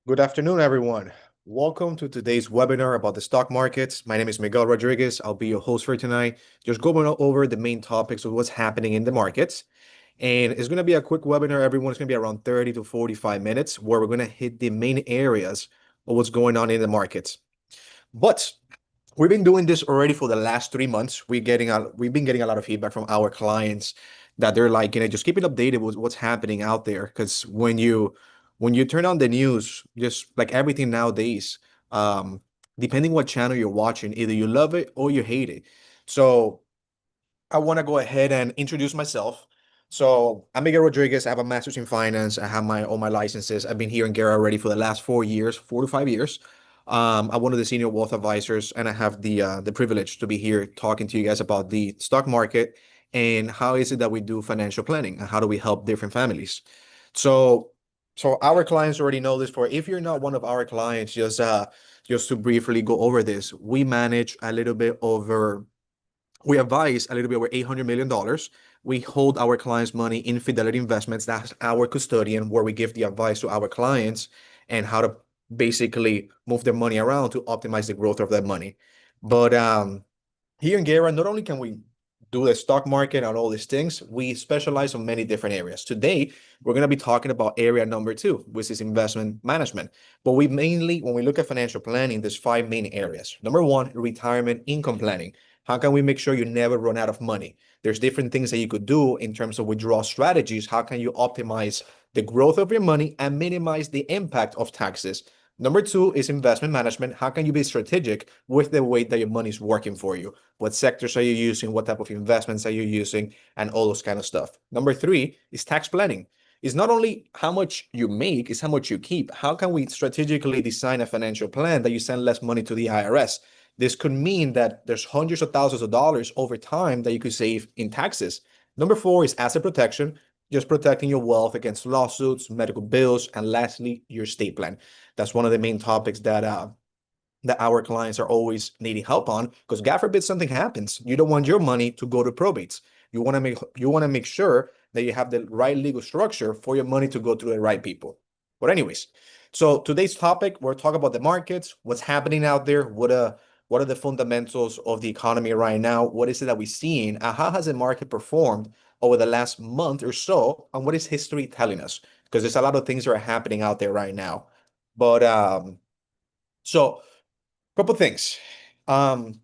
Good afternoon, everyone. Welcome to today's webinar about the stock markets. My name is Miguel Rodriguez. I'll be your host for tonight, just going over the main topics of what's happening in the markets. And it's going to be a quick webinar, everyone. It's going to be around 30 to 45 minutes where we're going to hit the main areas of what's going on in the markets. But we've been doing this already for the last 3 months. We've been getting a lot of feedback from our clients that they're like, just keep it updated with what's happening out there. Because when you turn on the news, just like everything nowadays, depending what channel you're watching, either you love it or you hate it. So I want to go ahead and introduce myself. So I'm Miguel Rodriguez. I have a master's in finance. I have all my licenses. I've been here in Guerra already for the last 4 years, 4 to 5 years. I'm one of the senior wealth advisors, and I have the privilege to be here talking to you guys about the stock market and how is it that we do financial planning and how do we help different families. So, so our clients already know this. For if you're not one of our clients, just to briefly go over this, we advise a little bit over $800 million. We hold our clients' money in Fidelity Investments. That's our custodian, where we give the advice to our clients and how to basically move their money around to optimize the growth of that money. But here in Guerra, not only can we do the stock market and all these things, we specialize in many different areas. Today, we're going to be talking about area number 2, which is investment management. But when we look at financial planning, there's 5 main areas. Number 1, retirement income planning. How can we make sure you never run out of money? There's different things that you could do in terms of withdrawal strategies. How can you optimize the growth of your money and minimize the impact of taxes? Number 2 is investment management. How can you be strategic with the way that your money is working for you? What sectors are you using? What type of investments are you using? And all those kind of stuff. Number 3 is tax planning. It's not only how much you make, it's how much you keep. How can we strategically design a financial plan that you send less money to the IRS? This could mean that there's hundreds of thousands of dollars over time that you could save in taxes. Number 4 is asset protection, just protecting your wealth against lawsuits, medical bills, and lastly, your estate plan. That's one of the main topics that our clients are always needing help on, because God forbid something happens. You don't want your money to go to probates. You want to make sure that you have the right legal structure for your money to go to the right people. But anyways, so today's topic, we're talking about the markets, what's happening out there, what are the fundamentals of the economy right now? What is it that we're seeing? And how has the market performed over the last month or so? And what is history telling us? Because there's a lot of things that are happening out there right now. But so couple things. Um,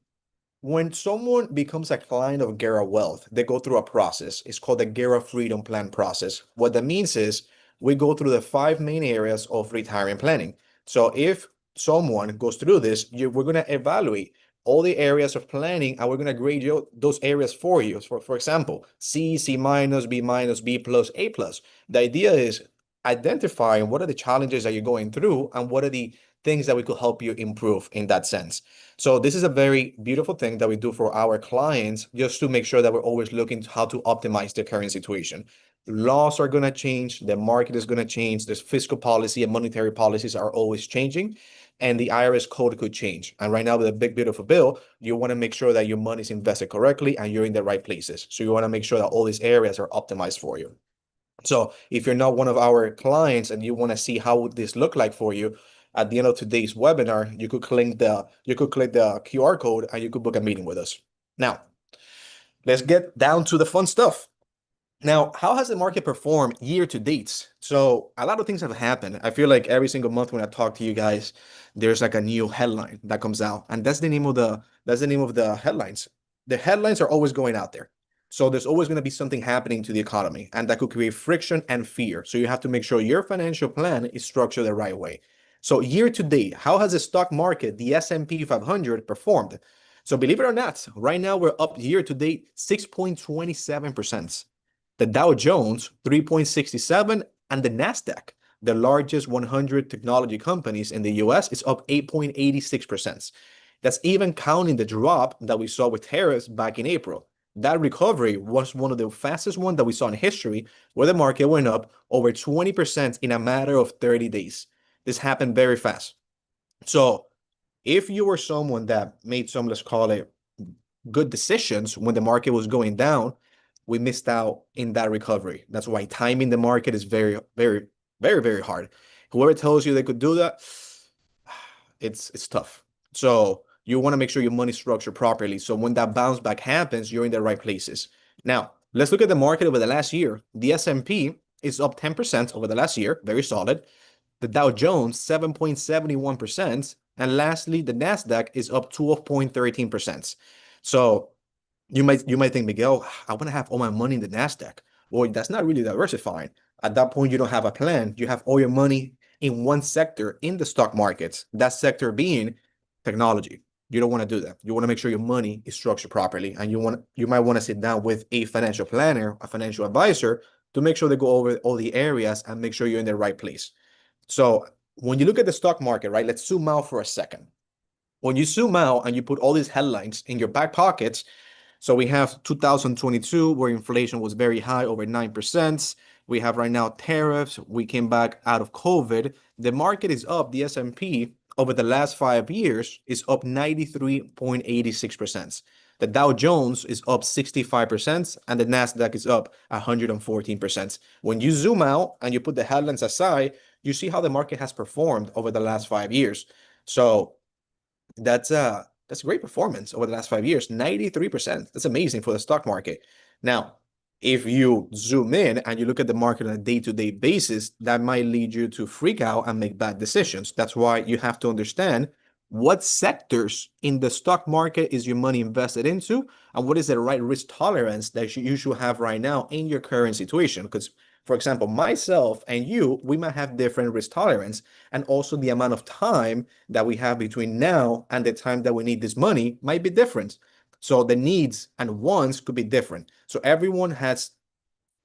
when someone becomes a client of Guerra Wealth, they go through a process. It's called the Guerra Freedom Plan process. What that means is we go through the 5 main areas of retirement planning. So if someone goes through this, we're going to evaluate all the areas of planning, and we're going to grade those areas for you. For example, C, C minus, B minus, B plus, A plus. The idea is identifying what are the challenges that you're going through and what are the things that we could help you improve in that sense. So this is a very beautiful thing that we do for our clients, just to make sure that we're always looking to how to optimize the current situation. Laws are going to change, the market is going to change, there's fiscal policy and monetary policies are always changing, and the IRS code could change. And right now, with a big beautiful bill, you want to make sure that your money is invested correctly and you're in the right places. So you want to make sure that all these areas are optimized for you. So if you're not one of our clients and you want to see how would this look like for you, at the end of today's webinar, you could click the QR code and you could book a meeting with us. Now, let's get down to the fun stuff. Now, how has the market performed year to date? So a lot of things have happened. I feel like every single month when I talk to you guys, there's like a new headline that comes out, and that's the name of the headlines. The headlines are always going out there. So there's always going to be something happening to the economy, and that could create friction and fear. So you have to make sure your financial plan is structured the right way. So year to date, how has the stock market, the S&P 500, performed? So believe it or not, right now we're up year to date 6.27%. The Dow Jones 3.67, and the Nasdaq, the largest 100 technology companies in the US, is up 8.86%. That's even counting the drop that we saw with tariffs back in April. That recovery was one of the fastest ones that we saw in history, where the market went up over 20% in a matter of 30 days. This happened very fast. So if you were someone that made some, let's call it, good decisions when the market was going down, we missed out in that recovery. That's why timing the market is very, very, very, very hard. Whoever tells you they could do that, it's tough. So you want to make sure your money structured properly. So when that bounce back happens, you're in the right places. Now, let's look at the market over the last year. The S&P is up 10% over the last year, very solid. The Dow Jones 7.71%, and lastly, the Nasdaq is up 12.13%. So you might think, Miguel, I want to have all my money in the Nasdaq. Well, that's not really diversifying. At that point, you don't have a plan. You have all your money in one sector in the stock markets. That sector being technology. You don't want to do that. You want to make sure your money is structured properly, and you might want to sit down with a financial planner, a financial advisor, to make sure they go over all the areas and make sure you're in the right place. So when you look at the stock market, right, let's zoom out for a second. When you zoom out and you put all these headlines in your back pockets, so we have 2022 where inflation was very high, over 9%. We have right now tariffs. We came back out of COVID. The market is up. The S&P over the last 5 years is up 93.86%. The Dow Jones is up 65%, and the Nasdaq is up 114%. When you zoom out and you put the headlines aside, you see how the market has performed over the last 5 years. So that's a great performance over the last 5 years. 93%. That's amazing for the stock market. Now, if you zoom in and you look at the market on a day-to-day basis, that might lead you to freak out and make bad decisions. That's why you have to understand what sectors in the stock market is your money invested into, and what is the right risk tolerance that you should have right now in your current situation. Because, for example, myself and you, we might have different risk tolerance, and also the amount of time that we have between now and the time that we need this money might be different. So the needs and wants could be different. So everyone has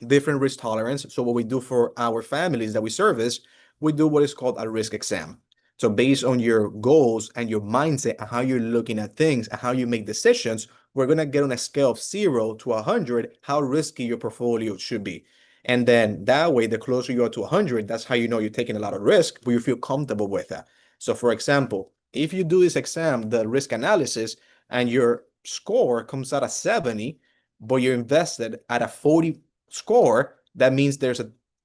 different risk tolerance. So what we do for our families that we service, we do what is called a risk exam. So based on your goals and your mindset and how you're looking at things and how you make decisions, we're going to get on a scale of 0 to 100 how risky your portfolio should be. And then that way, the closer you are to 100, that's how you know you're taking a lot of risk, but you feel comfortable with that. So for example, if you do this exam, the risk analysis, and your score comes out at 70, but you're invested at a 40 score, that means there's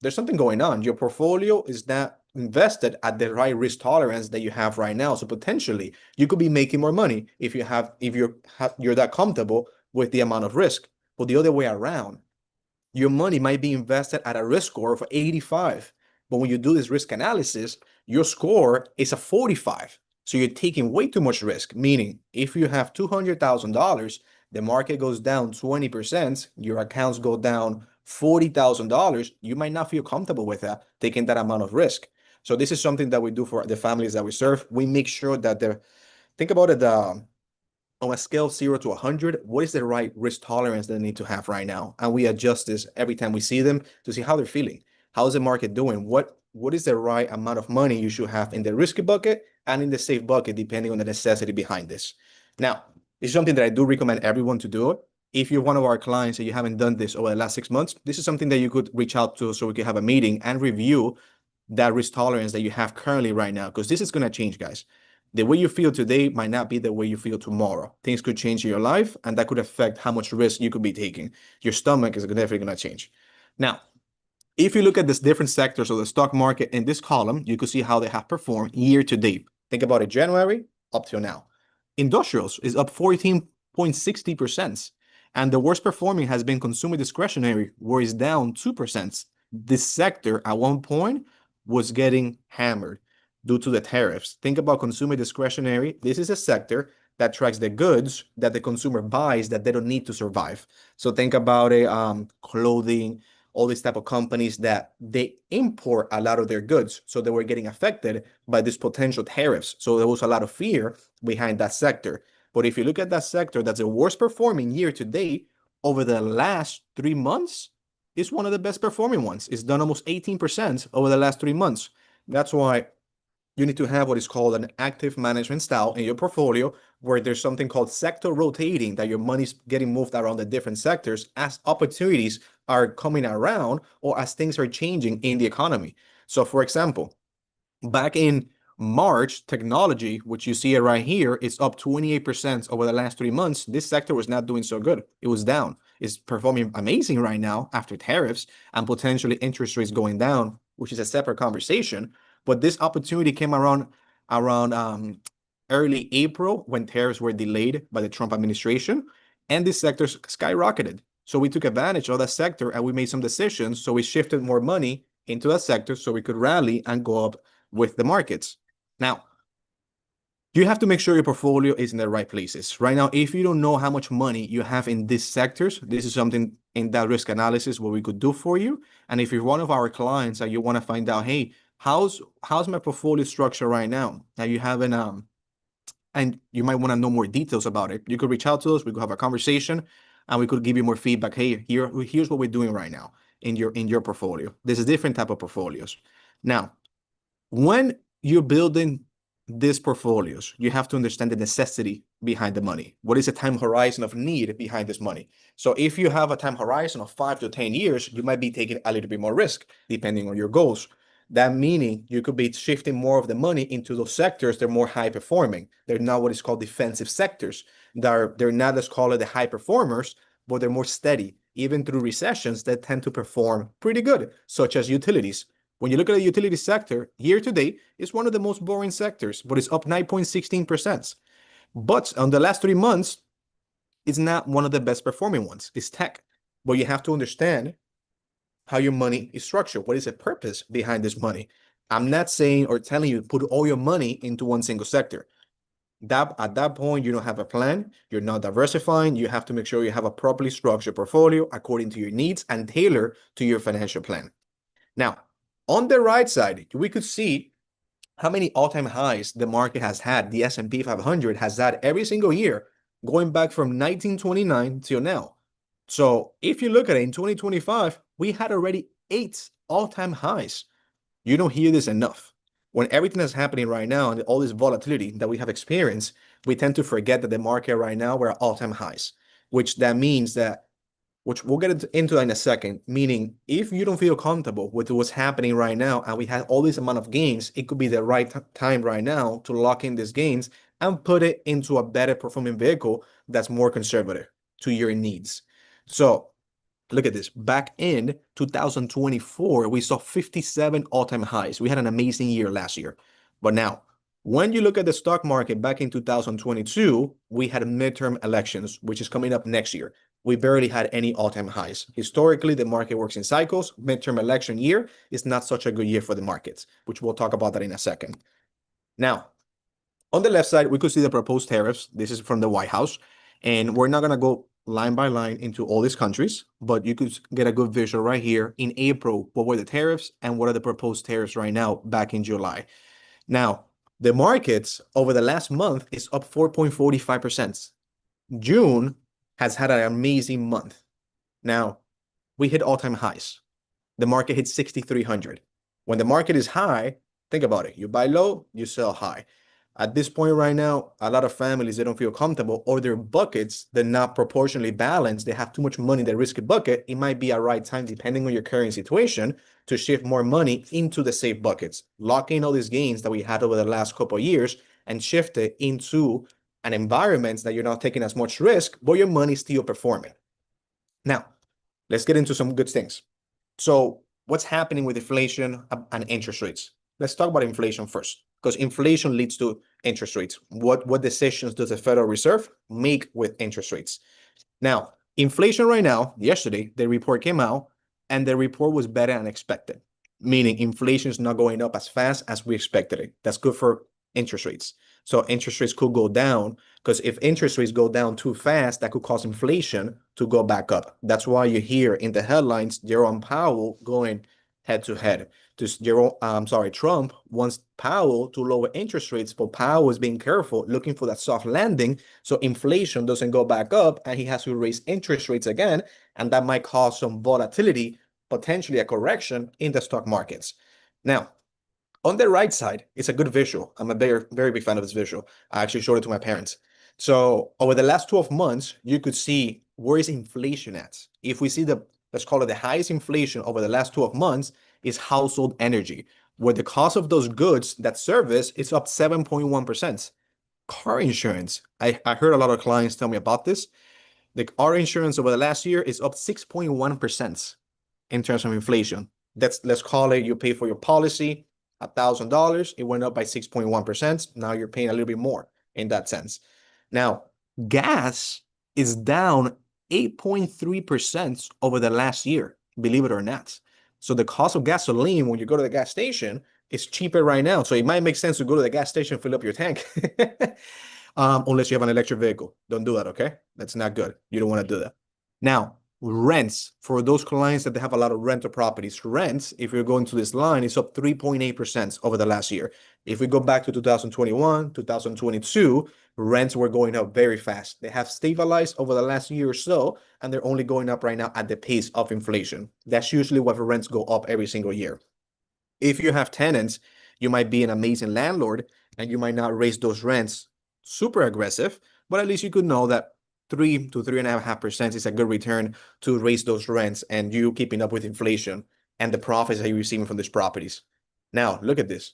something going on. Your portfolio is not invested at the right risk tolerance that you have right now. So potentially you could be making more money if you're that comfortable with the amount of risk. But the other way around, your money might be invested at a risk score of 85. But when you do this risk analysis, your score is a 45. So you're taking way too much risk, meaning if you have $200,000, the market goes down 20%, your accounts go down $40,000, you might not feel comfortable with that, taking that amount of risk. So this is something that we do for the families that we serve. We make sure that think about it, on a scale of 0 to 100, what is the right risk tolerance that they need to have right now? And we adjust this every time we see them to see how they're feeling. How's the market doing? What is the right amount of money you should have in the risky bucket and in the safe bucket, depending on the necessity behind this. Now, it's something that I do recommend everyone to do. If you're one of our clients and you haven't done this over the last 6 months, this is something that you could reach out to so we can have a meeting and review that risk tolerance that you have currently right now, because this is going to change, guys. The way you feel today might not be the way you feel tomorrow. Things could change in your life, and that could affect how much risk you could be taking. Your stomach is definitely going to change. Now, if you look at these different sectors of the stock market in this column, you can see how they have performed year to date. Think about it, January up till now. Industrials is up 14.60%. And the worst performing has been consumer discretionary, where it's down 2%. This sector at one point was getting hammered due to the tariffs. Think about consumer discretionary. This is a sector that tracks the goods that the consumer buys that they don't need to survive. So think about it, clothing, all these type of companies that they import a lot of their goods. So they were getting affected by these potential tariffs. So there was a lot of fear behind that sector. But if you look at that sector, that's the worst performing year to date over the last 3 months, it's one of the best performing ones. It's done almost 18% over the last 3 months. That's why you need to have what is called an active management style in your portfolio, where there's something called sector rotating, that your money's getting moved around the different sectors as opportunities are coming around or as things are changing in the economy. So for example, back in March, technology, which you see it right here, is up 28% over the last 3 months. This sector was not doing so good. It was down. It's performing amazing right now after tariffs and potentially interest rates going down, which is a separate conversation. But this opportunity came around early April when tariffs were delayed by the Trump administration, and this sector skyrocketed. So we took advantage of that sector and we made some decisions. So we shifted more money into that sector so we could rally and go up with the markets. Now, you have to make sure your portfolio is in the right places. Right now, if you don't know how much money you have in these sectors, this is something in that risk analysis what we could do for you. And if you're one of our clients and you want to find out, hey, how's my portfolio structure right now? And you haven't and you might want to know more details about it, you could reach out to us. We could have a conversation and we could give you more feedback. Hey, here's what we're doing right now in your portfolio. There's a different type of portfolios. Now, when you're building these portfolios, you have to understand the necessity behind the money. What is the time horizon of need behind this money? So if you have a time horizon of 5 to 10 years, you might be taking a little bit more risk depending on your goals. That meaning you could be shifting more of the money into those sectors that are more high performing. They're not what is called defensive sectors. They're not, let's call it, the high performers, but they're more steady. Even through recessions, they tend to perform pretty good, such as utilities. When you look at the utility sector, year to date, it's one of the most boring sectors, but it's up 9.16%. But on the last 3 months, it's not one of the best performing ones. It's tech. But you have to understand how your money is structured. What is the purpose behind this money? I'm not saying or telling you to put all your money into one single sector. At that point, you don't have a plan. You're not diversifying. You have to make sure you have a properly structured portfolio according to your needs and tailor to your financial plan. Now, on the right side, we could see how many all-time highs the market has had. The S&P 500 has had every single year, going back from 1929 till now. So if you look at it in 2025, we had already 8 all-time highs. You don't hear this enough. When everything that's happening right now and all this volatility that we have experienced, we tend to forget that the market right now, we're at all-time highs, which that means that, which we'll get into that in a second, meaning if you don't feel comfortable with what's happening right now and we have all this amount of gains, it could be the right time right now to lock in these gains and put it into a better performing vehicle that's more conservative to your needs. So look at this. Back in 2024, we saw 57 all-time highs. We had an amazing year last year. But now, when you look at the stock market back in 2022, we had midterm elections, which is coming up next year. We barely had any all-time highs. Historically, the market works in cycles. Midterm election year is not such a good year for the markets, which we'll talk about that in a second. Now, on the left side, we could see the proposed tariffs. This is from the White House. And we're not going to go line by line into all these countries, but you could get a good visual right here. In April, what were the tariffs and what are the proposed tariffs right now back in July? Now, the markets over the last month is up 4.45%. June has had an amazing month. Now, we hit all-time highs. The market hit 6,300. When the market is high, think about it. You buy low, you sell high. At this point right now, a lot of families, they don't feel comfortable, or their buckets, they're not proportionally balanced. They have too much money in their risky bucket. It might be a right time, depending on your current situation, to shift more money into the safe buckets, lock in all these gains that we had over the last couple of years and shift it into an environment that you're not taking as much risk, but your money is still performing. Now, let's get into some good things. So what's happening with inflation and interest rates? Let's talk about inflation first, because inflation leads to interest rates. What decisions does the Federal Reserve make with interest rates? Now, inflation right now, yesterday, the report came out, and the report was better than expected, meaning inflation is not going up as fast as we expected it. That's good for interest rates. So interest rates could go down, because if interest rates go down too fast, that could cause inflation to go back up. That's why you hear in the headlines, Jerome Powell going head to head. Trump wants Powell to lower interest rates, but Powell is being careful, looking for that soft landing, so inflation doesn't go back up, and he has to raise interest rates again, and that might cause some volatility, potentially a correction in the stock markets. Now, on the right side, it's a good visual. I'm a very, very big fan of this visual. I actually showed it to my parents. So over the last 12 months, you could see where is inflation at. If we see let's call it the highest inflation over the last 12 months is household energy, where the cost of those goods, that service, is up 7.1%. Car insurance, I heard a lot of clients tell me about this. The car insurance over the last year is up 6.1% in terms of inflation. Let's call it, you pay for your policy, $1,000, it went up by 6.1%. Now you're paying a little bit more in that sense. Now, gas is down 8.3% over the last year, believe it or not. So the cost of gasoline when you go to the gas station is cheaper right now. So it might make sense to go to the gas station, fill up your tank. Unless you have an electric vehicle. Don't do that, okay? That's not good. You don't want to do that. Now, rents, for those clients that they have a lot of rental properties, rents, if you're going to this line, is up 3.8% over the last year. If we go back to 2021, 2022, rents were going up very fast. They have stabilized over the last year or so, and they're only going up right now at the pace of inflation. That's usually what the rents go up every single year. If you have tenants, you might be an amazing landlord and you might not raise those rents super aggressive, but at least you could know that 3 to 3.5% is a good return to raise those rents and you keeping up with inflation and the profits that you're receiving from these properties. Now, look at this.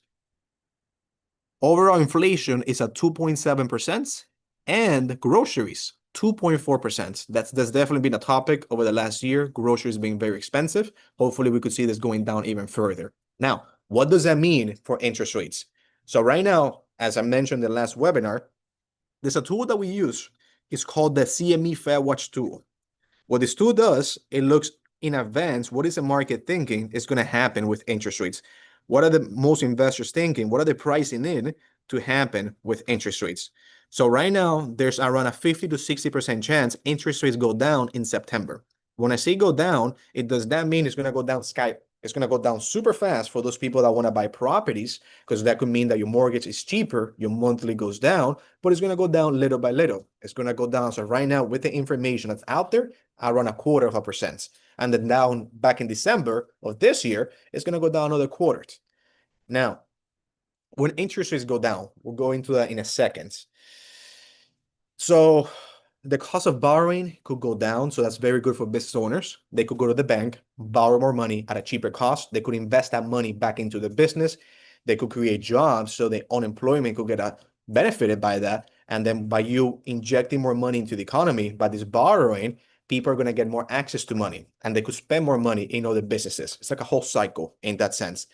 Overall inflation is at 2.7% and groceries 2.4%. That's definitely been a topic over the last year. Groceries being very expensive. Hopefully we could see this going down even further. Now, what does that mean for interest rates? So right now, as I mentioned in the last webinar, there's a tool that we use. It's called the CME Fed Watch tool. What this tool does, it looks in advance, what is the market thinking is going to happen with interest rates? What are the most investors thinking? What are they pricing in to happen with interest rates? So right now, there's around a 50 to 60% chance interest rates go down in September. When I say go down, it does that mean it's going to go down it's going to go down super fast for those people that want to buy properties, because that could mean that your mortgage is cheaper, your monthly goes down, but it's going to go down little by little. It's going to go down. So right now, with the information that's out there, around 0.25%. And then down back in December of this year, it's going to go down another quarter. Now, when interest rates go down, we'll go into that in a second. So the cost of borrowing could go down. So that's very good for business owners. They could go to the bank, borrow more money at a cheaper cost. They could invest that money back into the business. They could create jobs so the unemployment could get benefited by that. And then by you injecting more money into the economy, by this borrowing, people are going to get more access to money and they could spend more money in other businesses. It's like a whole cycle in that sense.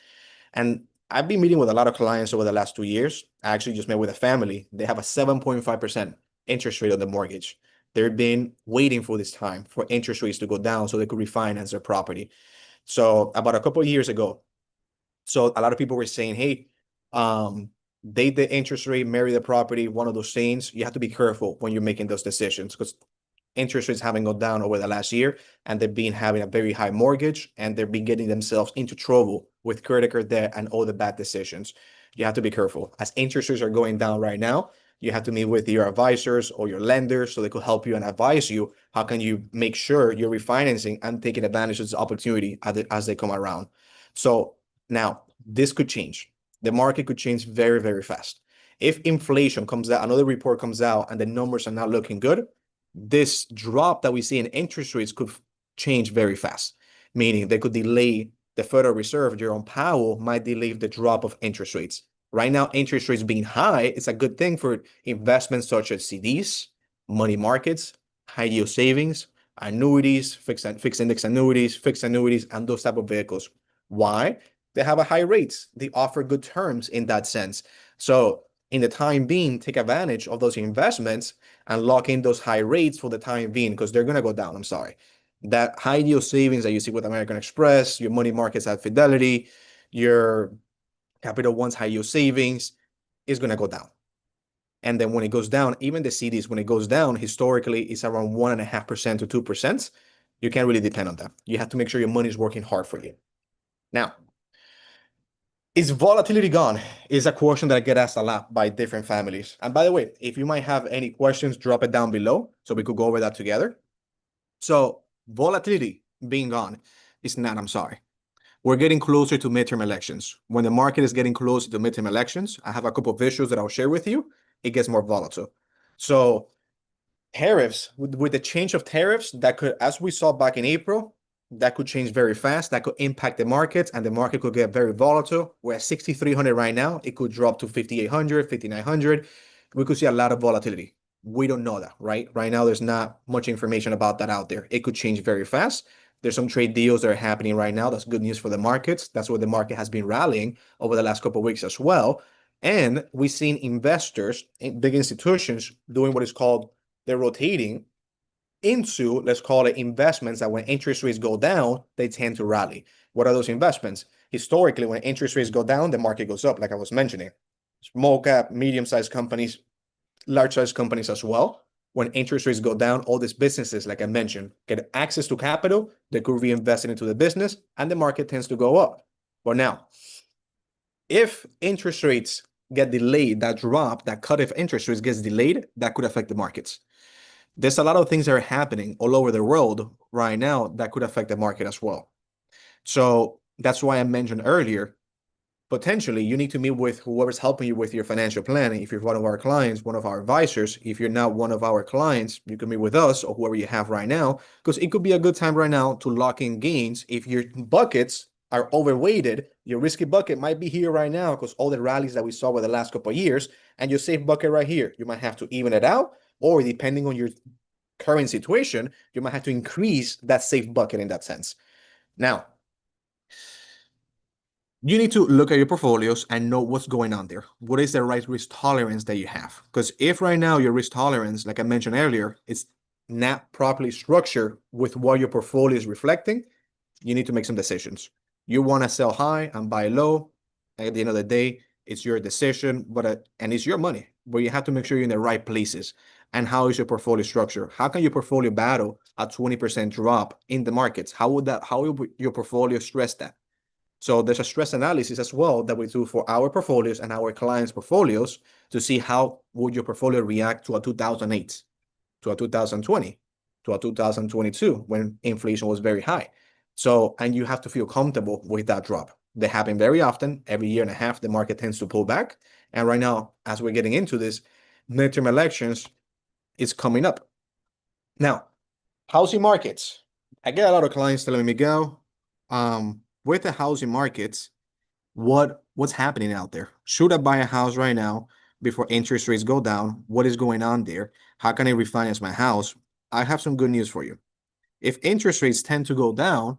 And I've been meeting with a lot of clients over the last 2 years. I actually just met with a family. They have a 7.5% interest rate on the mortgage. They've been waiting for this time for interest rates to go down so they could refinance their property. So about a couple of years ago, so a lot of people were saying, hey, date the interest rate, marry the property, one of those things. You have to be careful when you're making those decisions because interest rates haven't gone down over the last year and they've been having a very high mortgage and they've been getting themselves into trouble with credit card debt and all the bad decisions. You have to be careful. As interest rates are going down right now, you have to meet with your advisors or your lenders so they could help you and advise you. How can you make sure you're refinancing and taking advantage of this opportunity as they come around? So now this could change. The market could change very, very fast. If inflation comes out, another report comes out and the numbers are not looking good, this drop that we see in interest rates could change very fast, meaning they could delay the Federal Reserve, Jerome Powell might delay the drop of interest rates. Right now, interest rates being high, it's a good thing for investments such as CDs, money markets, high yield savings, annuities, fixed index annuities, fixed annuities, and those type of vehicles. Why? They have a high rates. They offer good terms in that sense. So in the time being, take advantage of those investments and lock in those high rates for the time being because they're going to go down. I'm sorry. That high yield savings that you see with American Express, your money markets at Fidelity, your Capital One's high yield savings is going to go down. And then when it goes down, even the CDs, when it goes down, historically, it's around 1.5% to 2%. You can't really depend on that. You have to make sure your money is working hard for you. Now, is volatility gone? Is a question that I get asked a lot by different families. And by the way, if you might have any questions, drop it down below so we could go over that together. So volatility being gone is not, I'm sorry. We're getting closer to midterm elections. When the market is getting closer to midterm elections, I have a couple of visuals that I'll share with you. It gets more volatile. So tariffs, with the change of tariffs, that could, as we saw back in April, that could change very fast. That could impact the markets and the market could get very volatile. We're at 6,300 right now. It could drop to 5,800, 5,900. We could see a lot of volatility. We don't know that, right? Right now, there's not much information about that out there. It could change very fast. There's some trade deals that are happening right now. That's good news for the markets. That's where the market has been rallying over the last couple of weeks as well. And we've seen investors, big institutions, doing what is called they're rotating into, let's call it, investments that when interest rates go down, they tend to rally. What are those investments? Historically, when interest rates go down, the market goes up, like I was mentioning. Small cap, medium-sized companies, large-sized companies as well. When interest rates go down, all these businesses, like I mentioned, get access to capital, they could reinvest it into the business, and the market tends to go up. But now, if interest rates get delayed, that drop, that cut of interest rates gets delayed, that could affect the markets. There's a lot of things that are happening all over the world right now that could affect the market as well. So that's why I mentioned earlier, potentially you need to meet with whoever's helping you with your financial planning. If you're one of our clients, one of our advisors, if you're not one of our clients, you can meet with us or whoever you have right now, because it could be a good time right now to lock in gains. If your buckets are overweighted, your risky bucket might be here right now because all the rallies that we saw over the last couple of years, and your safe bucket right here, you might have to even it out, or depending on your current situation, you might have to increase that safe bucket in that sense. Now, you need to look at your portfolios and know what's going on there. What is the right risk tolerance that you have? Because if right now your risk tolerance, like I mentioned earlier, is not properly structured with what your portfolio is reflecting, you need to make some decisions. You want to sell high and buy low. At the end of the day, it's your decision, and it's your money. But you have to make sure you're in the right places. And how is your portfolio structure? How can your portfolio battle a 20% drop in the markets? How would your portfolio stress that? So there's a stress analysis as well that we do for our portfolios and our clients' portfolios to see how would your portfolio react to a 2008, to a 2020, to a 2022 when inflation was very high. So, and you have to feel comfortable with that drop. They happen very often. Every year and a half, the market tends to pull back. And right now, as we're getting into this, midterm elections is coming up. Now, housing markets. I get a lot of clients telling me, Miguel, with the housing markets, what's happening out there? Should I buy a house right now before interest rates go down? What is going on there? How can I refinance my house? I have some good news for you. If interest rates tend to go down,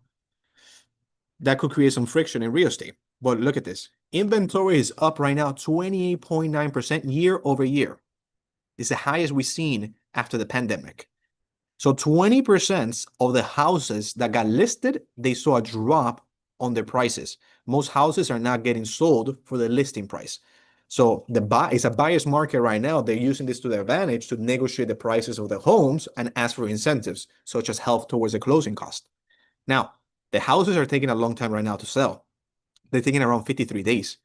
that could create some friction in real estate. But look at this. Inventory is up right now 28.9% year over year. It's the highest we've seen after the pandemic. So 20% of the houses that got listed, they saw a drop on their prices. Most houses are not getting sold for the listing price. So it's a buyer's market right now. They're using this to their advantage to negotiate the prices of the homes and ask for incentives, such as help towards the closing cost. Now, the houses are taking a long time right now to sell. They're taking around 53 days.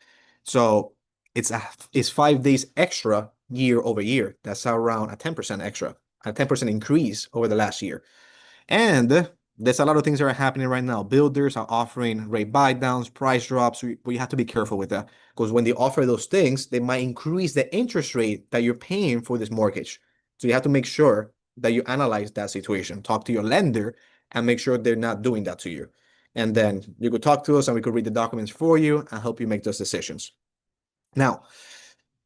So it's 5 days extra year over year. That's around a 10% extra, a 10% increase over the last year. And there's a lot of things that are happening right now. Builders are offering rate buy downs, price drops. But you have to be careful with that because when they offer those things, they might increase the interest rate that you're paying for this mortgage. So you have to make sure that you analyze that situation. Talk to your lender and make sure they're not doing that to you. And then you could talk to us and we could read the documents for you and help you make those decisions. Now,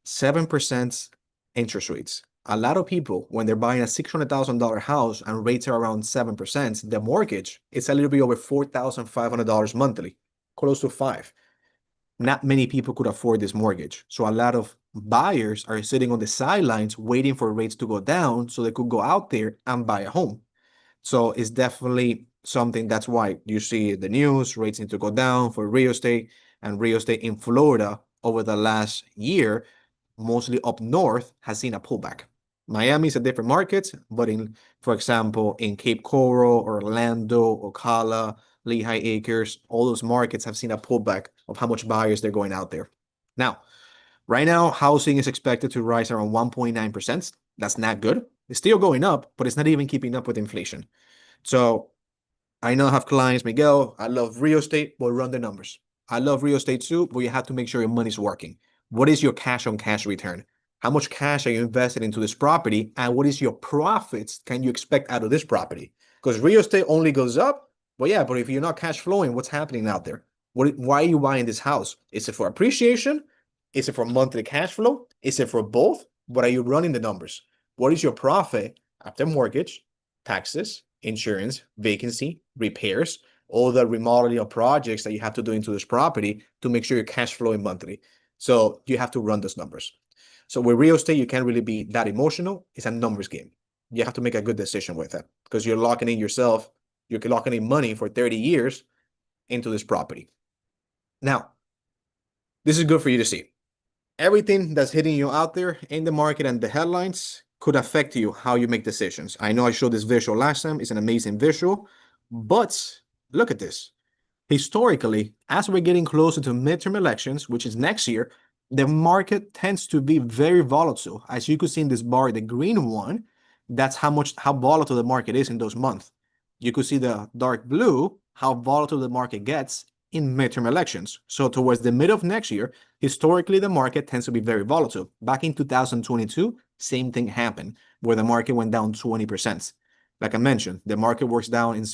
7% interest rates. A lot of people, when they're buying a $600,000 house and rates are around 7%, the mortgage is a little bit over $4,500 monthly, close to $5,000. Not many people could afford this mortgage. So a lot of buyers are sitting on the sidelines waiting for rates to go down so they could go out there and buy a home. So it's definitely something. That's why you see the news, rates need to go down for real estate, and real estate in Florida over the last year, mostly up north, has seen a pullback. Miami is a different market, but for example, in Cape Coral, Orlando, Ocala, Lehigh Acres, all those markets have seen a pullback of how much buyers they're going out there. Now, right now, housing is expected to rise around 1.9%. That's not good. It's still going up, but it's not even keeping up with inflation. So I know I have clients, Miguel, I love real estate, but run the numbers. I love real estate too, but you have to make sure your money's working. What is your cash on cash return? How much cash are you invested into this property? And what is your profits can you expect out of this property? Because real estate only goes up. Well, yeah, but if you're not cash flowing, what's happening out there? Why are you buying this house? Is it for appreciation? Is it for monthly cash flow? Is it for both? What are you running the numbers? What is your profit after mortgage, taxes, insurance, vacancy, repairs, all the remodeling of projects that you have to do into this property to make sure you're cash flowing monthly. So you have to run those numbers. So with real estate, you can't really be that emotional. It's a numbers game. You have to make a good decision with it because you're locking in yourself, you're locking in money for 30 years into this property. Now, this is good for you to see. Everything that's hitting you out there in the market and the headlines could affect you, how you make decisions. I know I showed this visual last time. It's an amazing visual, but look at this. Historically, as we're getting closer to midterm elections, which is next year, the market tends to be very volatile. As you could see in this bar, the green one, that's how volatile the market is in those months. You could see the dark blue, how volatile the market gets in midterm elections. So towards the middle of next year, historically, the market tends to be very volatile. Back in 2022, same thing happened, where the market went down 20%. Like I mentioned, the market works down in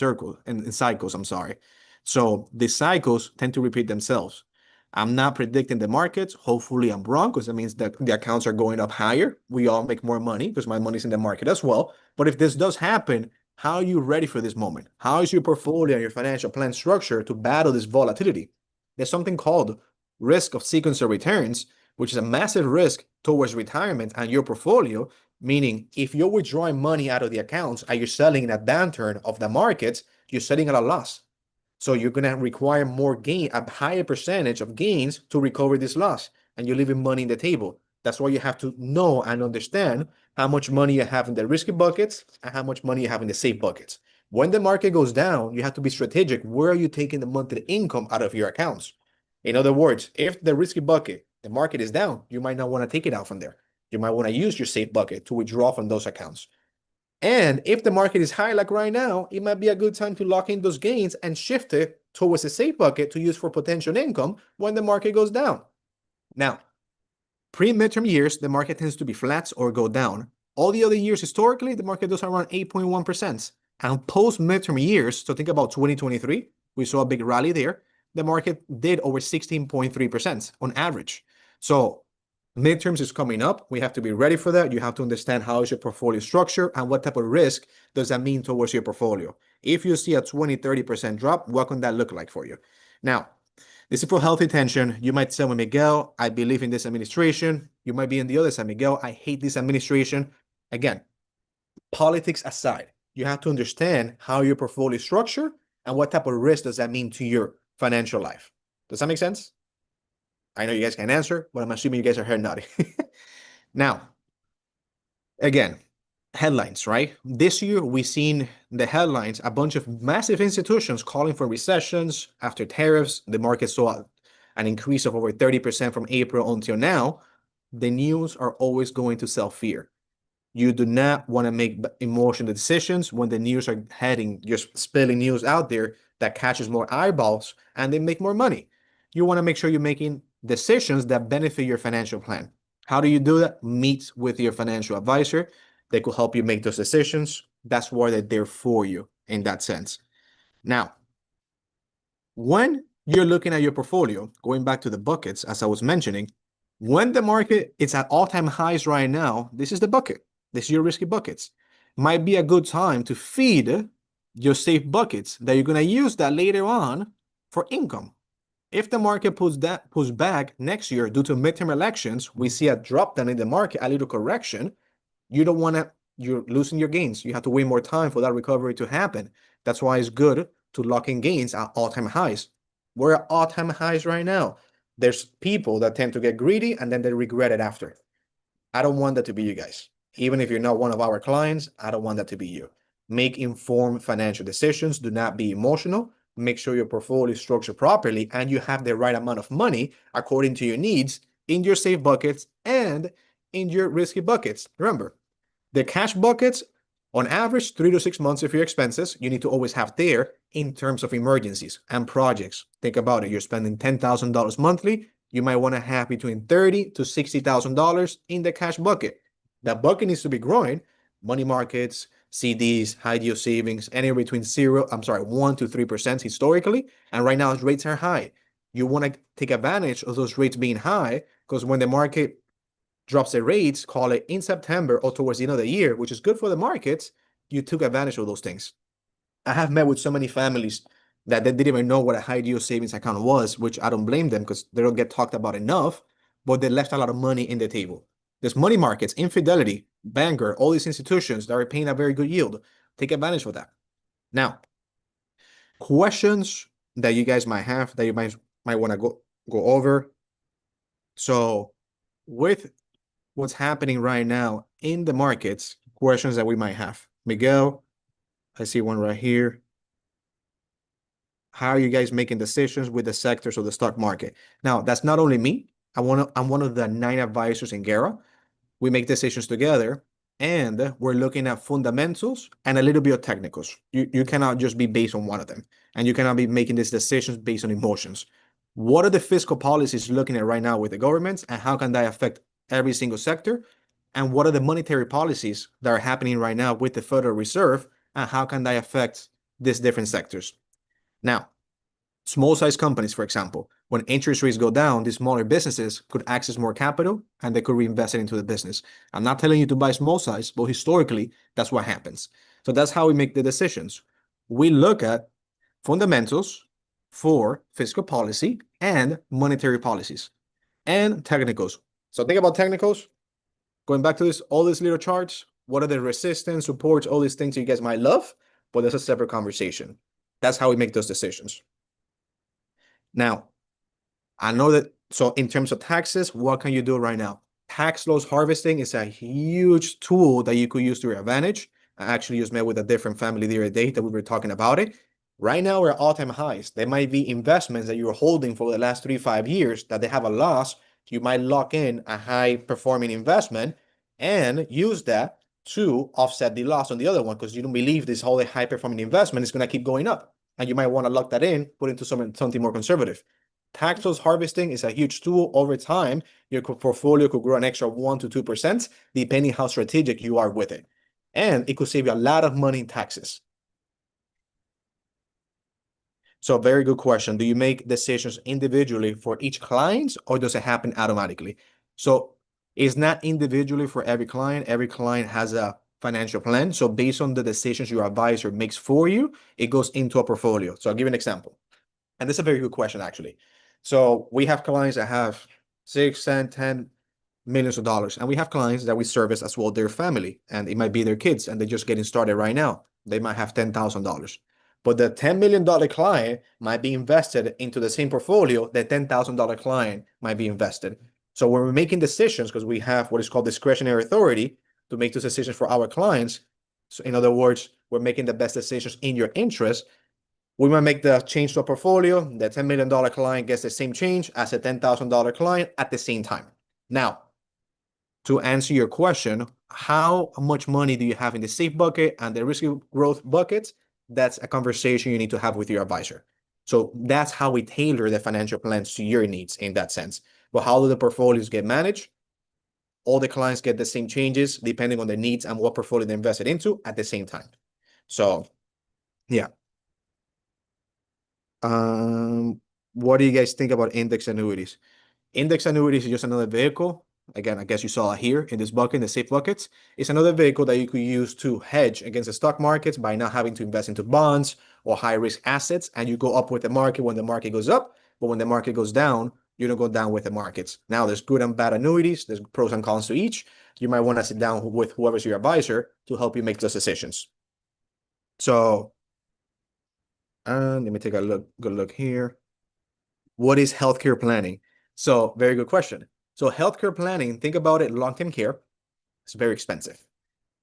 cycles, I'm sorry. So the cycles tend to repeat themselves. I'm not predicting the markets. Hopefully I'm wrong, because that means that the accounts are going up higher. We all make more money because my money's in the market as well. But if this does happen, how are you ready for this moment? How is your portfolio and your financial plan structured to battle this volatility? There's something called risk of sequence of returns, which is a massive risk towards retirement and your portfolio, meaning if you're withdrawing money out of the accounts and you're selling in a downturn of the markets, you're selling at a loss. So you're going to require more gain, a higher percentage of gains to recover this loss, and you're leaving money on the table. That's why you have to know and understand how much money you have in the risky buckets and how much money you have in the safe buckets. When the market goes down, you have to be strategic. Where are you taking the monthly income out of your accounts? In other words, if the risky bucket, the market is down, you might not want to take it out from there. You might want to use your safe bucket to withdraw from those accounts. And if the market is high, like right now, it might be a good time to lock in those gains and shift it towards a safe bucket to use for potential income when the market goes down. Now, pre-midterm years, the market tends to be flat or go down. All the other years, historically, the market does around 8.1%. And post-midterm years, so think about 2023, we saw a big rally there. The market did over 16.3% on average. So midterms is coming up. We have to be ready for that. You have to understand how is your portfolio structure and what type of risk does that mean towards your portfolio. If you see a 20-30% drop, what can that look like for you? Now, this is for healthy tension. You might say, well, Miguel, I believe in this administration. You might be in the other side, Miguel, I hate this administration. Again, politics aside, you have to understand how your portfolio is structured and what type of risk does that mean to your financial life. Does that make sense? I know you guys can answer, but I'm assuming you guys are head nodding. Now, again, headlines, right? This year, we've seen the headlines, a bunch of massive institutions calling for recessions after tariffs. The market saw an increase of over 30% from April until now. The news are always going to sell fear. You do not want to make emotional decisions when the news are heading, just spilling news out there that catches more eyeballs and they make more money. You want to make sure you're making decisions that benefit your financial plan. How do you do that? Meet with your financial advisor. They could help you make those decisions. That's why they're there for you in that sense. Now, when you're looking at your portfolio, going back to the buckets, as I was mentioning, when the market is at all-time highs right now, this is the bucket. This is your risky buckets. Might be a good time to feed your safe buckets that you're going to use that later on for income. If the market pulls back next year due to midterm elections, we see a drop down in the market, a little correction. You don't want to, you're losing your gains. You have to wait more time for that recovery to happen. That's why it's good to lock in gains at all-time highs. We're at all-time highs right now. There's people that tend to get greedy and then they regret it after. I don't want that to be you guys. Even if you're not one of our clients, I don't want that to be you. Make informed financial decisions. Do not be emotional. Make sure your portfolio is structured properly and you have the right amount of money according to your needs in your safe buckets and in your risky buckets. Remember, the cash buckets, on average, 3 to 6 months of your expenses, you need to always have there in terms of emergencies and projects. Think about it. You're spending $10,000 monthly. You might want to have between $30,000 to $60,000 in the cash bucket. That bucket needs to be growing. Money markets, CDs, high yield savings, anywhere between 1 to 3% historically. And right now, rates are high. You want to take advantage of those rates being high because when the market drops the rates, call it in September or towards the end of the year, which is good for the markets, you took advantage of those things. I have met with so many families that they didn't even know what a high yield savings account was, which I don't blame them because they don't get talked about enough, but they left a lot of money in the table. There's money markets, Infidelity, Banker, all these institutions that are paying a very good yield. Take advantage of that. Now, questions that you guys might have that you might want to go over. So with what's happening right now in the markets, questions that we might have. Miguel, I see one right here. How are you guys making decisions with the sectors of the stock market? Now, that's not only me. I'm one of the 9 advisors in Guerra. We make decisions together, and we're looking at fundamentals and a little bit of technicals. You cannot just be based on one of them, and you cannot be making these decisions based on emotions. What are the fiscal policies looking at right now with the governments, and how can that affect every single sector? And what are the monetary policies that are happening right now with the Federal Reserve, and how can that affect these different sectors? Now, small size companies, for example, when interest rates go down, these smaller businesses could access more capital and they could reinvest it into the business. I'm not telling you to buy small size, but historically, that's what happens. So that's how we make the decisions. We look at fundamentals for fiscal policy and monetary policies and technicals. So think about technicals. Going back to this, all these little charts, what are the resistance, supports, all these things you guys might love, but that's a separate conversation. That's how we make those decisions. Now, I know that, so in terms of taxes, what can you do right now? Tax loss harvesting is a huge tool that you could use to your advantage. I actually just met with a different family the other day that we were talking about it. Right now, we're at all-time highs. There might be investments that you're holding for the last 3 to 5 years that they have a loss. You might lock in a high-performing investment and use that to offset the loss on the other one because you don't believe this whole high-performing investment is going to keep going up. And you might want to lock that in, put into something more conservative. Tax loss harvesting is a huge tool. Over time, your portfolio could grow an extra 1 to 2%, depending how strategic you are with it. And it could save you a lot of money in taxes. So very good question. Do you make decisions individually for each client or does it happen automatically? So it's not individually for every client. Every client has a financial plan. So based on the decisions your advisor makes for you, it goes into a portfolio. So I'll give you an example. And this is a very good question, actually. So we have clients that have 6, 10 millions of dollars. And we have clients that we service as well, their family. And it might be their kids, and they're just getting started right now. They might have $10,000. But the $10 million client might be invested into the same portfolio the $10,000 client might be invested. So when we're making decisions, because we have what is called discretionary authority to make those decisions for our clients. So in other words, we're making the best decisions in your interest. We might make the change to a portfolio. The $10 million client gets the same change as a $10,000 client at the same time. Now, to answer your question, how much money do you have in the safe bucket and the risky growth buckets? That's a conversation you need to have with your advisor. So that's how we tailor the financial plans to your needs in that sense. But how do the portfolios get managed? All the clients get the same changes depending on their needs and what portfolio they invested into at the same time. So, yeah. What do you guys think about index annuities? Index annuities is just another vehicle. Again, I guess you saw it here in this bucket, in the safe buckets. It's another vehicle that you could use to hedge against the stock markets by not having to invest into bonds or high risk assets. And you go up with the market when the market goes up. But when the market goes down, you don't go down with the markets. Now, there's good and bad annuities. There's pros and cons to each. You might want to sit down with whoever's your advisor to help you make those decisions. So, let me take a good look here. What is healthcare planning? So very good question. So healthcare planning, think about it, long-term care. It's very expensive.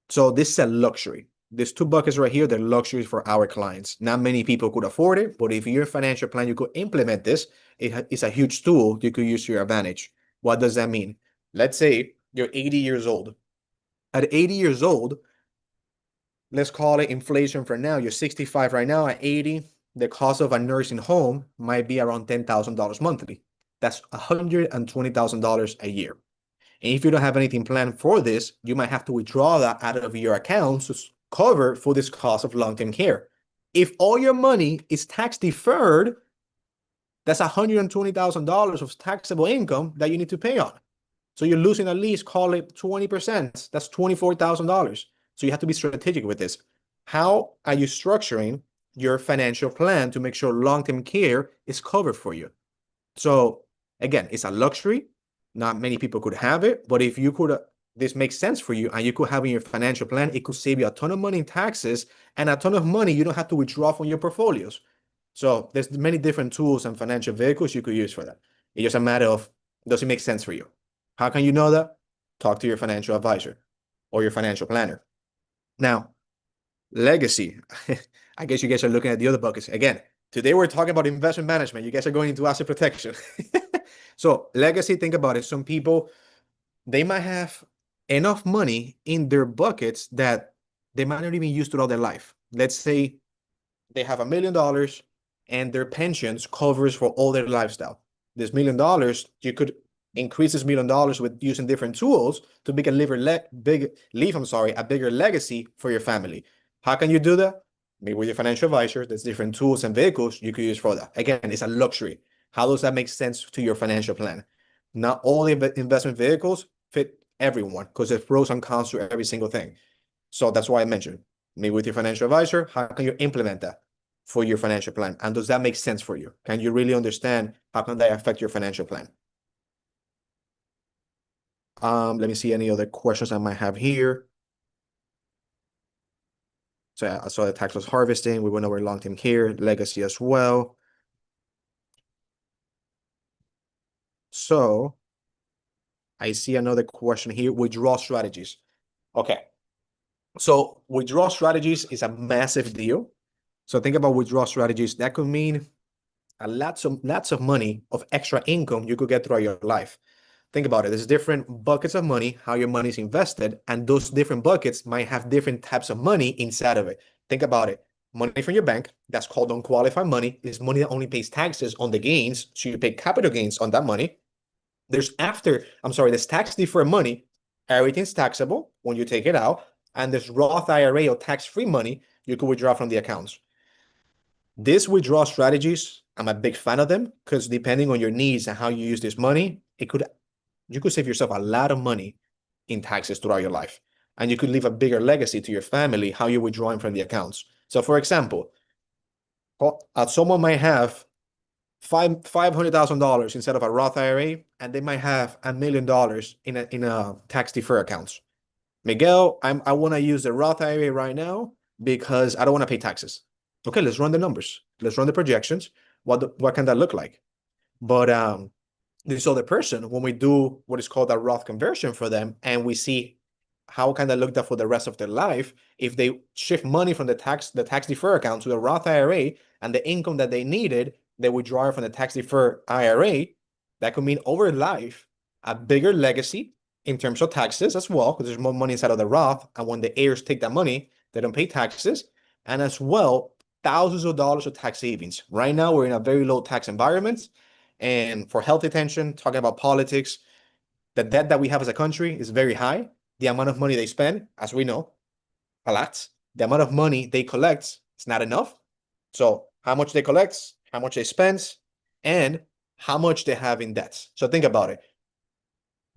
So this is a luxury. These 2 buckets right here, they're luxuries for our clients. Not many people could afford it, but if you're a financial plan, you could implement this. It's a huge tool you could use to your advantage. What does that mean? Let's say you're 80 years old. At 80 years old, let's call it inflation for now. You're 65 right now. At 80, the cost of a nursing home might be around $10,000 monthly. That's $120,000 a year. And if you don't have anything planned for this, you might have to withdraw that out of your account to cover for this cost of long-term care. If all your money is tax deferred, that's $120,000 of taxable income that you need to pay on. So you're losing at least, call it 20%. That's $24,000. So you have to be strategic with this. How are you structuring your financial plan to make sure long-term care is covered for you. So again, it's a luxury. Not many people could have it, but if you could, this makes sense for you and you could have in your financial plan, it could save you a ton of money in taxes and a ton of money you don't have to withdraw from your portfolios. So there's many different tools and financial vehicles you could use for that. It's just a matter of, does it make sense for you? How can you know that? Talk to your financial advisor or your financial planner. Now, legacy. I guess you guys are looking at the other buckets. Again, today we're talking about investment management. You guys are going into asset protection. So legacy, think about it. Some people, they might have enough money in their buckets that they might not even use throughout their life. Let's say they have $1 million and their pensions covers for all their lifestyle. This $1 million, you could increase this $1 million with using different tools to leave a bigger legacy for your family. How can you do that? Maybe with your financial advisor, there's different tools and vehicles you could use for that. Again, it's a luxury. How does that make sense to your financial plan? Not all the investment vehicles fit everyone because there's pros and cons to every single thing. So that's why I mentioned, maybe with your financial advisor, how can you implement that for your financial plan? And does that make sense for you? Can you really understand how can that affect your financial plan? Let me see any other questions I might have here. So I saw the tax loss harvesting. We went over long-term care, legacy as well. So I see another question here, withdrawal strategies. Okay. So withdrawal strategies is a massive deal. So think about withdrawal strategies. That could mean lots of money of extra income you could get throughout your life. Think about it. There's different buckets of money, how your money is invested, and those different buckets might have different types of money inside of it. Think about it. Money from your bank, that's called unqualified money, is money that only pays taxes on the gains. So you pay capital gains on that money. There's tax deferred money. Everything's taxable when you take it out. And there's Roth IRA or tax-free money you could withdraw from the accounts. These withdrawal strategies, I'm a big fan of them because depending on your needs and how you use this money, you could save yourself a lot of money in taxes throughout your life. And you could leave a bigger legacy to your family, how you're withdrawing from the accounts. So for example, someone might have $500,000 instead of a Roth IRA, and they might have $1 million in a tax defer accounts. Miguel, I want to use the Roth IRA right now because I don't want to pay taxes. Okay, let's run the numbers. Let's run the projections. What can that look like? But this other person, when we do what is called a Roth conversion for them, and we see how can that look that for the rest of their life, if they shift money from the tax defer account to the Roth IRA and the income that they needed, they withdraw from the tax defer IRA, that could mean over life a bigger legacy in terms of taxes as well, because there's more money inside of the Roth, and when the heirs take that money, they don't pay taxes, and as well, thousands of dollars of tax savings. Right now, we're in a very low tax environment, and for health attention, talking about politics, the debt that we have as a country is very high. The amount of money they spend, as we know, a lot. The amount of money they collect is not enough. So how much they collect, how much they spend, and how much they have in debts. So think about it.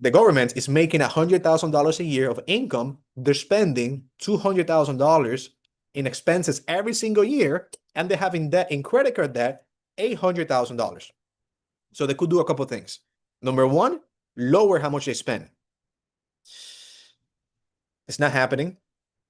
The government is making $100,000 a year of income. They're spending $200,000 in expenses every single year, and they're having debt in credit card debt, $800,000. So they could do a couple of things. Number one, lower how much they spend. It's not happening.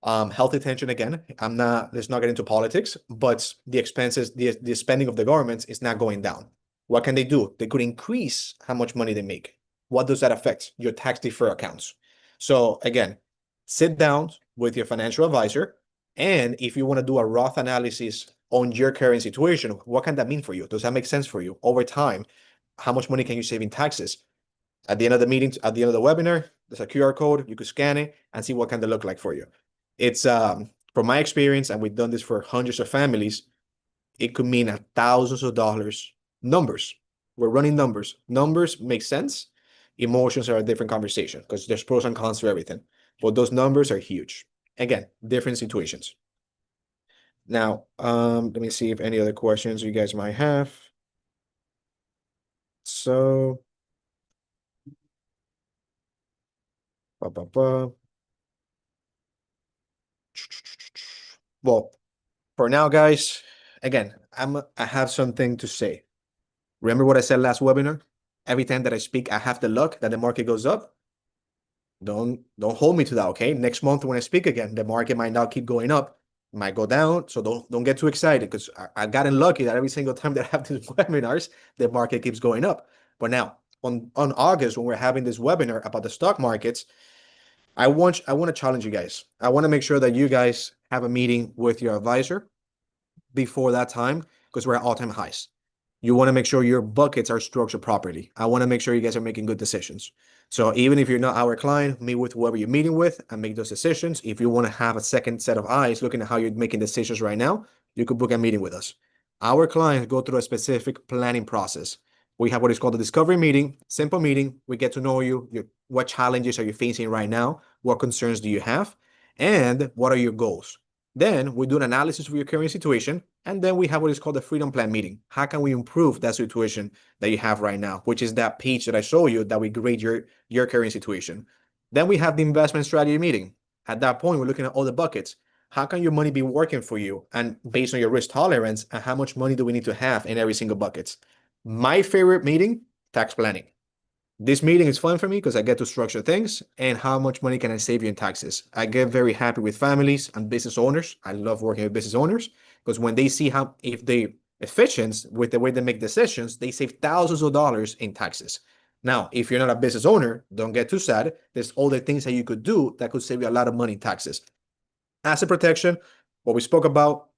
Health attention again. Let's not get into politics, but the expenses, the spending of the governments is not going down. What can they do? They could increase how much money they make. What does that affect? Your tax defer accounts. So again, sit down with your financial advisor. And if you want to do a Roth analysis on your current situation, what can that mean for you? Does that make sense for you over time? How much money can you save in taxes? At the end of the meeting, at the end of the webinar, there's a QR code. You could scan it and see what can that look like for you. It's from my experience, and we've done this for hundreds of families, it could mean thousands of dollars. Numbers. We're running numbers. Numbers make sense. Emotions are a different conversation because there's pros and cons to everything. But those numbers are huge. Again, different situations. Now, let me see if any other questions you guys might have. So, well, for now, guys, again, I have something to say. Remember what I said last webinar? Every time that I speak, I have the luck that the market goes up. Don't hold me to that, okay? Next month when I speak again, the market might not keep going up, might go down. So don't get too excited because I gotten lucky that every single time that I have these webinars, the market keeps going up. But now on August, when we're having this webinar about the stock markets, I want to challenge you guys. I want to make sure that you guys have a meeting with your advisor before that time because we're at all-time highs. You want to make sure your buckets are structured properly. I want to make sure you guys are making good decisions. So even if you're not our client, meet with whoever you're meeting with and make those decisions. If you want to have a second set of eyes looking at how you're making decisions right now, you could book a meeting with us. Our clients go through a specific planning process. We have what is called a discovery meeting, simple meeting. We get to know you, what challenges are you facing right now? What concerns do you have? And what are your goals? Then we do an analysis of your current situation, and then we have what is called the freedom plan meeting. How can we improve that situation that you have right now, which is that page that I show you that we grade your current situation. Then we have the investment strategy meeting. At that point, we're looking at all the buckets. How can your money be working for you? And based on your risk tolerance, and how much money do we need to have in every single bucket? My favorite meeting, tax planning. This meeting is fun for me because I get to structure things and how much money can I save you in taxes. I get very happy with families and business owners. I love working with business owners because when they see how if they efficient with the way they make decisions, they save thousands of dollars in taxes. Now, if you're not a business owner, don't get too sad. There's all the things that you could do that could save you a lot of money in taxes. Asset protection, what we spoke about,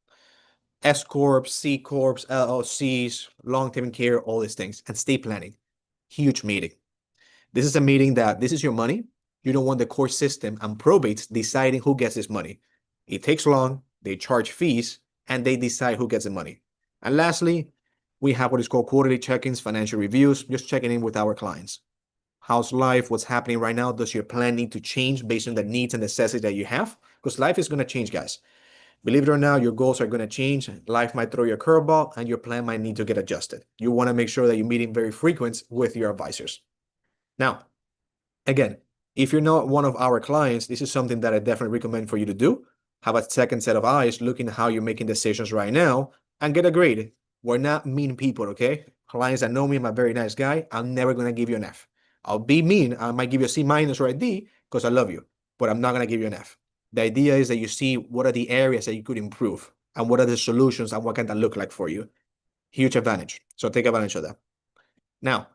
S corps, C corps, LLCs, long-term care, all these things, and estate planning. Huge meeting. This is a meeting that this is your money. You don't want the court system and probates deciding who gets this money. It takes long, they charge fees, and they decide who gets the money. And lastly, we have what is called quarterly check-ins, financial reviews, just checking in with our clients. How's life? What's happening right now? Does your plan need to change based on the needs and necessities that you have? Because life is going to change, guys. Believe it or not, your goals are going to change. Life might throw you a curveball, and your plan might need to get adjusted. You want to make sure that you're meeting very frequent with your advisors. Now, again, if you're not one of our clients, this is something that I definitely recommend for you to do. Have a second set of eyes looking at how you're making decisions right now and get a grade. We're not mean people, okay? Clients that know me, I'm a very nice guy. I'm never going to give you an F. I'll be mean. I might give you a C minus or a D because I love you, but I'm not going to give you an F. The idea is that you see what are the areas that you could improve and what are the solutions and what can that look like for you. Huge advantage. So take advantage of that. Now,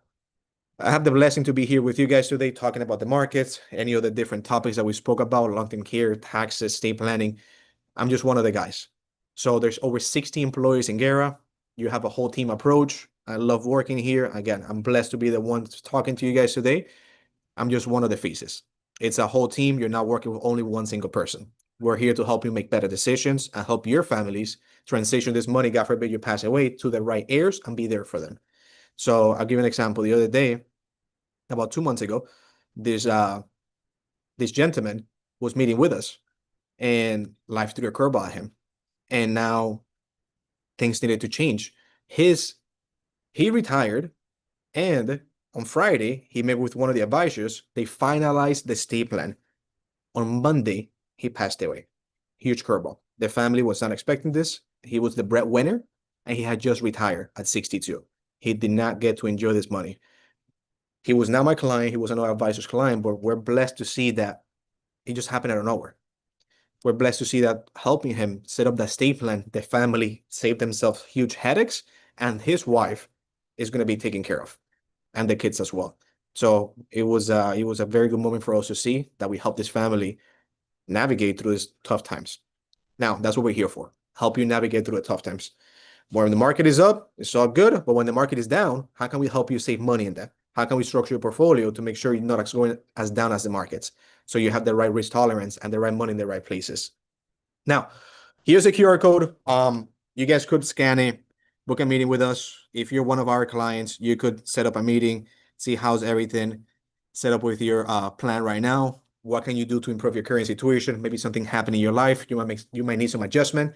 I have the blessing to be here with you guys today talking about the markets, any of the different topics that we spoke about, long-term care, taxes, estate planning. I'm just one of the guys. So there's over 60 employees in Guerra. You have a whole team approach. I love working here. Again, I'm blessed to be the one talking to you guys today. I'm just one of the faces. It's a whole team. You're not working with only one single person. We're here to help you make better decisions and help your families transition this money, God forbid you pass away, to the right heirs and be there for them. So I'll give you an example. The other day, about 2 months ago, this gentleman was meeting with us and life threw a curveball at him. And now things needed to change. He retired, and on Friday, he met with one of the advisors. They finalized the estate plan. On Monday, he passed away. Huge curveball. The family was not expecting this. He was the breadwinner, and he had just retired at 62. He did not get to enjoy this money. He was not my client. He was another advisor's client, but we're blessed to see that it just happened out of nowhere. We're blessed to see that helping him set up the estate plan, the family saved themselves huge headaches, and his wife is going to be taken care of, and the kids as well. So it was a very good moment for us to see that we helped this family navigate through these tough times. Now, that's what we're here for, help you navigate through the tough times. When the market is up, it's all good, but when the market is down, how can we help you save money in that? How can we structure your portfolio to make sure you're not going as down as the markets, so you have the right risk tolerance and the right money in the right places? Now, here's a QR code. You guys could scan it, book a meeting with us. If you're one of our clients, you could set up a meeting, see how's everything set up with your plan right now. What can you do to improve your current situation? Maybe something happened in your life. You might need some adjustment.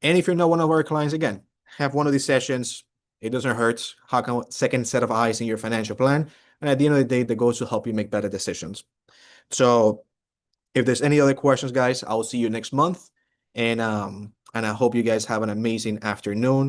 And if you're not one of our clients, again, have one of these sessions. It doesn't hurt. How can second set of eyes in your financial plan? And at the end of the day, the goal is to help you make better decisions. So if there's any other questions, guys, I'll see you next month. And and I hope you guys have an amazing afternoon.